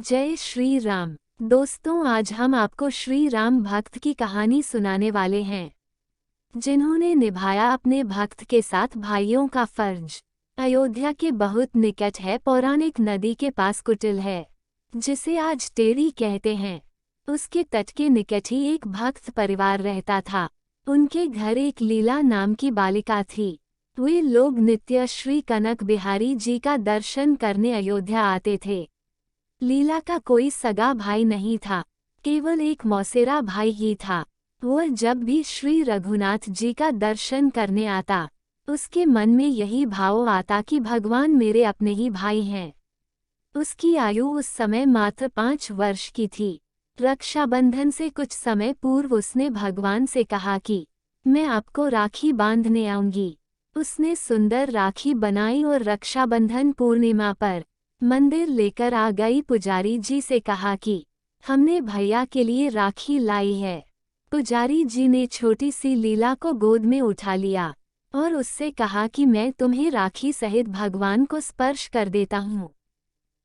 जय श्री राम। दोस्तों, आज हम आपको श्री राम भक्त की कहानी सुनाने वाले हैं, जिन्होंने निभाया अपने भक्त के साथ भाइयों का फर्ज। अयोध्या के बहुत निकट है पौराणिक नदी के पास कुटिल है, जिसे आज टेरी कहते हैं। उसके तट के निकट ही एक भक्त परिवार रहता था। उनके घर एक लीला नाम की बालिका थी। वे लोग नित्य श्री कनक बिहारी जी का दर्शन करने अयोध्या आते थे। लीला का कोई सगा भाई नहीं था, केवल एक मौसेरा भाई ही था। वह जब भी श्री रघुनाथ जी का दर्शन करने आता, उसके मन में यही भाव आता कि भगवान मेरे अपने ही भाई हैं। उसकी आयु उस समय मात्र 5 वर्ष की थी। रक्षाबंधन से कुछ समय पूर्व उसने भगवान से कहा कि मैं आपको राखी बांधने आऊंगी। उसने सुंदर राखी बनाई और रक्षाबंधन पूर्णिमा पर मंदिर लेकर आ गई। पुजारी जी से कहा कि हमने भैया के लिए राखी लाई है। पुजारी जी ने छोटी सी लीला को गोद में उठा लिया और उससे कहा कि मैं तुम्हें राखी सहित भगवान को स्पर्श कर देता हूँ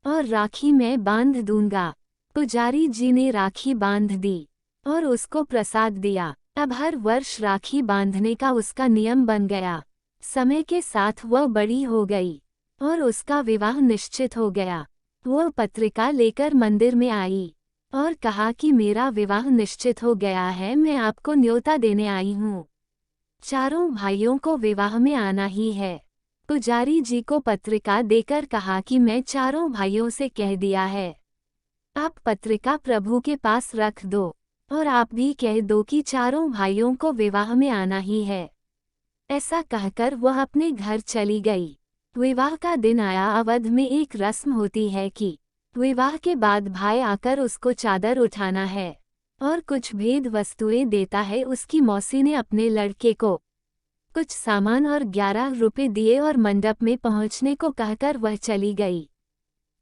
और राखी मैं बांध दूंगा। पुजारी जी ने राखी बांध दी और उसको प्रसाद दिया। अब हर वर्ष राखी बांधने का उसका नियम बन गया। समय के साथ वह बड़ी हो गई और उसका विवाह निश्चित हो गया। वह पत्रिका लेकर मंदिर में आई और कहा कि मेरा विवाह निश्चित हो गया है, मैं आपको न्योता देने आई हूँ। चारों भाइयों को विवाह में आना ही है। पुजारी जी को पत्रिका देकर कहा कि मैं चारों भाइयों से कह दिया है, आप पत्रिका प्रभु के पास रख दो और आप भी कह दो कि चारों भाइयों को विवाह में आना ही है। ऐसा कहकर वह अपने घर चली गई। विवाह का दिन आया। अवध में एक रस्म होती है कि विवाह के बाद भाई आकर उसको चादर उठाना है और कुछ भेद वस्तुएं देता है। उसकी मौसी ने अपने लड़के को कुछ सामान और 11 रुपए दिए और मंडप में पहुंचने को कहकर वह चली गई।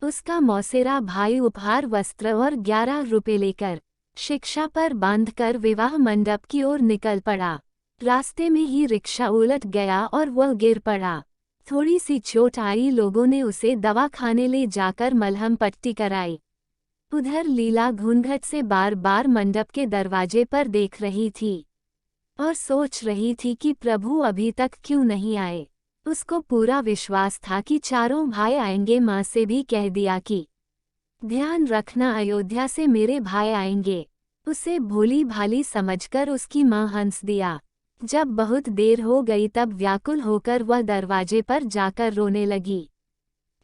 उसका मौसेरा भाई उपहार वस्त्र और 11 रुपए लेकर शिक्षा पर बांधकर विवाह मंडप की ओर निकल पड़ा। रास्ते में ही रिक्शा उलट गया और वह गिर पड़ा। थोड़ी सी चोट आई। लोगों ने उसे दवाखाने ले जाकर मलहम पट्टी कराई। उधर लीला घूंघट से बार बार मंडप के दरवाजे पर देख रही थी और सोच रही थी कि प्रभु अभी तक क्यों नहीं आए। उसको पूरा विश्वास था कि चारों भाई आएंगे। माँ से भी कह दिया कि ध्यान रखना, अयोध्या से मेरे भाई आएंगे। उसे भोली भाली समझकर उसकी माँ हंस दिया। जब बहुत देर हो गई तब व्याकुल होकर वह दरवाजे पर जाकर रोने लगी।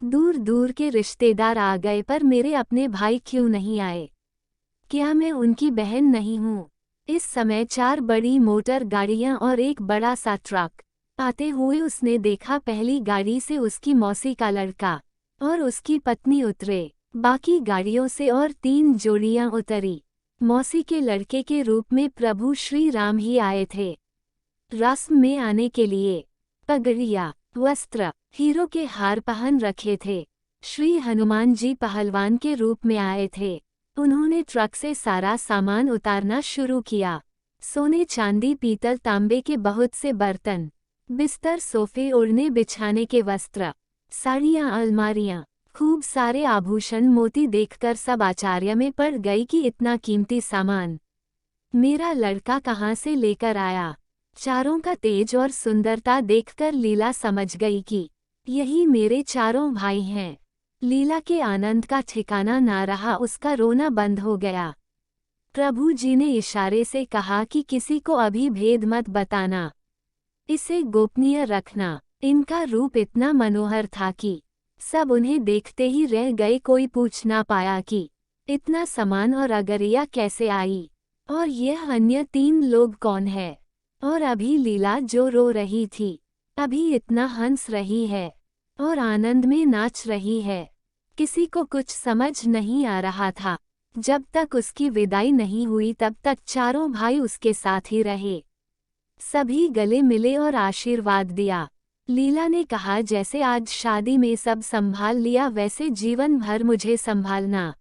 दूर दूर के रिश्तेदार आ गए, पर मेरे अपने भाई क्यों नहीं आए? क्या मैं उनकी बहन नहीं हूँ? इस समय 4 बड़ी मोटर गाड़ियाँ और एक बड़ा सा ट्रक आते हुए उसने देखा। पहली गाड़ी से उसकी मौसी का लड़का और उसकी पत्नी उतरे। बाकी गाड़ियों से और 3 जोड़ियाँ उतरी। मौसी के लड़के के रूप में प्रभु श्री राम ही आए थे। रस्म में आने के लिए पगड़िया, वस्त्र, हीरो के हार पहन रखे थे। श्री हनुमान जी पहलवान के रूप में आए थे। उन्होंने ट्रक से सारा सामान उतारना शुरू किया। सोने, चांदी, पीतल, तांबे के बहुत से बर्तन, बिस्तर, सोफे, ओढ़ने बिछाने के वस्त्र, साड़ियाँ, अलमारियाँ, खूब सारे आभूषण। मोती देखकर सब आश्चर्य में पड़ गई कि इतना कीमती सामान मेरा लड़का कहाँ से लेकर आया। चारों का तेज और सुंदरता देखकर लीला समझ गई कि यही मेरे चारों भाई हैं। लीला के आनंद का ठिकाना ना रहा। उसका रोना बंद हो गया। प्रभु जी ने इशारे से कहा कि किसी को अभी भेद मत बताना, इसे गोपनीय रखना। इनका रूप इतना मनोहर था कि सब उन्हें देखते ही रह गए। कोई पूछ ना पाया कि इतना सामान और अगरिया कैसे आई और यह अन्य 3 लोग कौन है। और अभी लीला जो रो रही थी, अभी इतना हंस रही है और आनंद में नाच रही है। किसी को कुछ समझ नहीं आ रहा था। जब तक उसकी विदाई नहीं हुई तब तक चारों भाई उसके साथ ही रहे। सभी गले मिले और आशीर्वाद दिया। लीला ने कहा, जैसे आज शादी में सब संभाल लिया वैसे जीवन भर मुझे संभालना।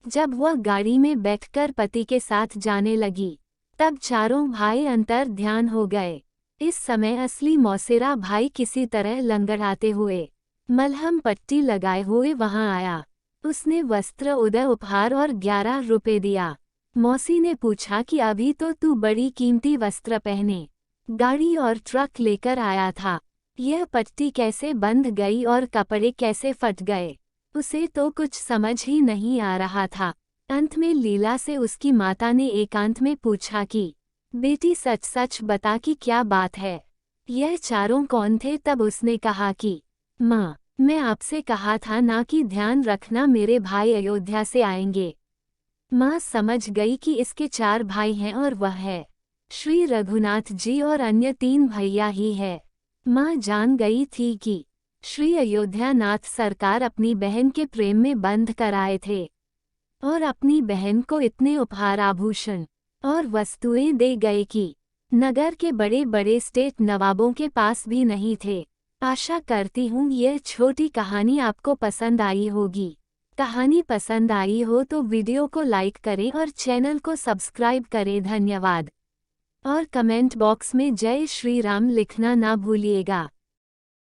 जब वह गाड़ी में बैठकर पति के साथ जाने लगी तब चारों भाई अंतर ध्यान हो गए। इस समय असली मौसेरा भाई किसी तरह लंगड़ाते हुए, मलहम पट्टी लगाए हुए वहां आया। उसने वस्त्र उदय उपहार और 11 रुपए दिया। मौसी ने पूछा कि अभी तो तू बड़ी कीमती वस्त्र पहने गाड़ी और ट्रक लेकर आया था, यह पट्टी कैसे बंध गई और कपड़े कैसे फट गए? उसे तो कुछ समझ ही नहीं आ रहा था। अंत में लीला से उसकी माता ने एकांत में पूछा कि बेटी सच सच बता कि क्या बात है, यह चारों कौन थे? तब उसने कहा कि माँ, मैं आपसे कहा था ना कि ध्यान रखना मेरे भाई अयोध्या से आएंगे। माँ समझ गई कि इसके 4 भाई हैं और वह है श्री रघुनाथ जी और अन्य 3 भैया ही है। माँ जान गई थी कि श्री अयोध्या नाथ सरकार अपनी बहन के प्रेम में बंध कर आए थे और अपनी बहन को इतने उपहार आभूषण और वस्तुएं दे गए कि नगर के बड़े बड़े स्टेट नवाबों के पास भी नहीं थे। आशा करती हूँ यह छोटी कहानी आपको पसंद आई होगी। कहानी पसंद आई हो तो वीडियो को लाइक करें और चैनल को सब्सक्राइब करें। धन्यवाद। और कमेंट बॉक्स में जय श्री राम लिखना ना भूलिएगा।